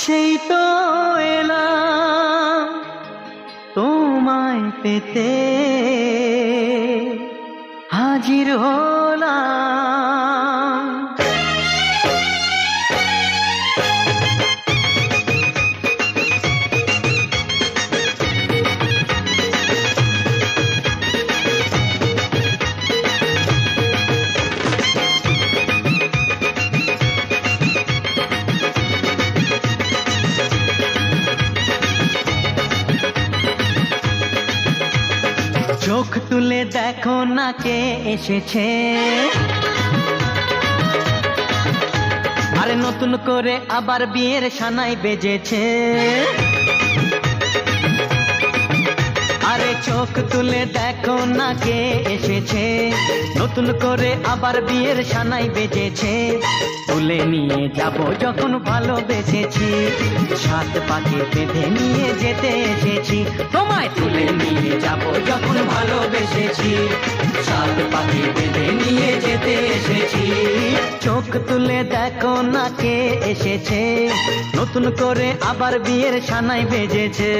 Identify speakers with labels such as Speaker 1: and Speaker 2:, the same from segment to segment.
Speaker 1: সেই তো এলাম তোমায় পেতে, হাজির হলাম। চোখ তুলে দেখো না কে এসেছে, আরে নতুন করে আবার বিয়ের সানাই বেজেছে। আরে চোখ তুলে দেখো না কে এসেছে, নতুন করে আবার বিয়ের সানাই বেজেছে। তুলে নিয়ে যাব যখন ভালোবেসেছি, সাত পাকে বেঁধে নিয়ে যেতে এসেছি। তোমায় তুলে নিয়ে যাব যখন ভালোবেসেছি, সাত পাকে বেঁধে নিয়ে যেতে এসেছি। চোখ তুলে দেখো না কে এসেছে, নতুন করে আবার বিয়ের সানাই বেজেছে।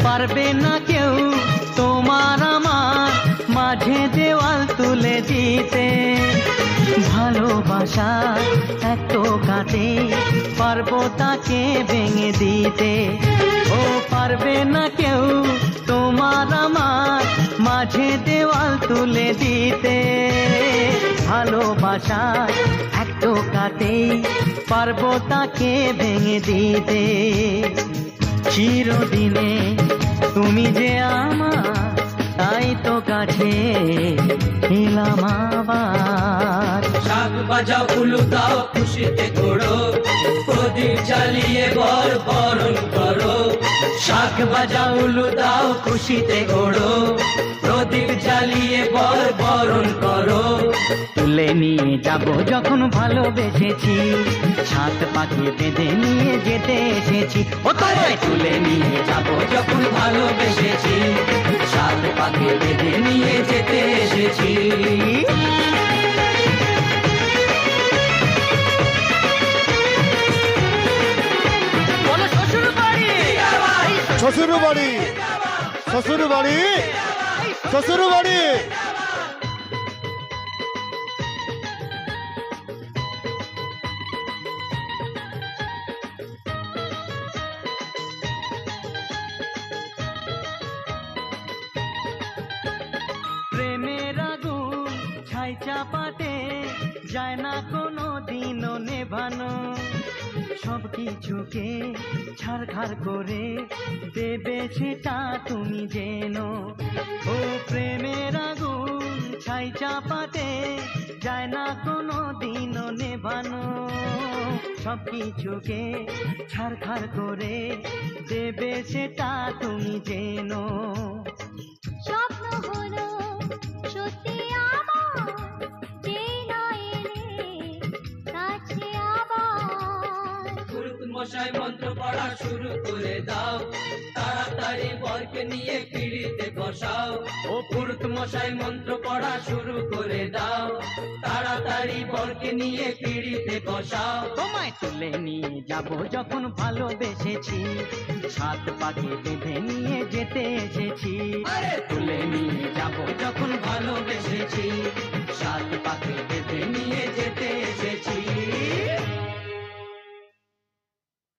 Speaker 1: পারবে না কেউ তোমার আমার মাঝে দেওয়াল তুলে দিতে, ভালোবাসা এত কাটে পারবো তাকে ভেঙে দিতে। ও পারবে না কেউ তোমার আমার মাঝে দেওয়াল তুলে দিতে, ভালোবাসা এত কাটে পারবো তাকে ভেঙে দিতে। চিরদিনে তুমি যে আমার, তাই তো কাছে এলাম আবার।
Speaker 2: শাক বাজাও উলু দাও খুশিতে ঘোড়ো, প্রদীপ জ্বালিয়ে বর বরণ করো।
Speaker 1: শাক বাজাও উলু দাও খুশিতে ঘোড়ো,
Speaker 2: প্রদীপ জ্বালিয়ে বর বরণ করো।
Speaker 1: তুলে নিয়ে যাব যখন ভালোবেসেছি, সাত পাকে বেঁধে নিয়ে যেতে এসেছি। ও তোমায় তুলে নিয়ে যাব
Speaker 2: যখন ভালোবেসেছি, সাত পাকে বেঁধে নিয়ে যেতে এসেছি।
Speaker 1: বলো শ্বশুর বাড়ি,
Speaker 3: শ্বশুর বাড়ি, শ্বশুর বাড়ি, শ্বশুর বাড়ি।
Speaker 1: প্রেমের আগুন ছাই চাপাতে যায় না কোনো দিনও নেভানো, সব কিছুকে ছাড়খাড় করে দেবে সেটা তুমি জেনো। ও প্রেমের আগুন ছাই চাপাতে যায় না কোনো দিনও নেভানো, সব কিছুকে ছাড়খাড় করে দেবে সেটা তুমি জেনো।
Speaker 4: স্বপ্ন হলো সত্যি আমার, যে না এলে কাছে আবার।
Speaker 2: পুরুত মশাই মন্ত্র পড়া শুরু করে দাও, তাড়াতাড়ি বরকে নিয়ে পিড়িতে বসাও। ও পুরুত মশাই মন্ত্র পড়া শুরু করে দাও, তাড়াতাড়ি বরকে নিয়ে পিড়িতে বসাও।
Speaker 1: তোমায় তুলে নিয়ে যাব যখন ভালোবেসেছি, সাত পাকে বেঁধে নিয়ে যেতে এসেছি।
Speaker 2: আরে তুলে নিয়ে যাব যখন ভালোবেসেছি, সাত পাকে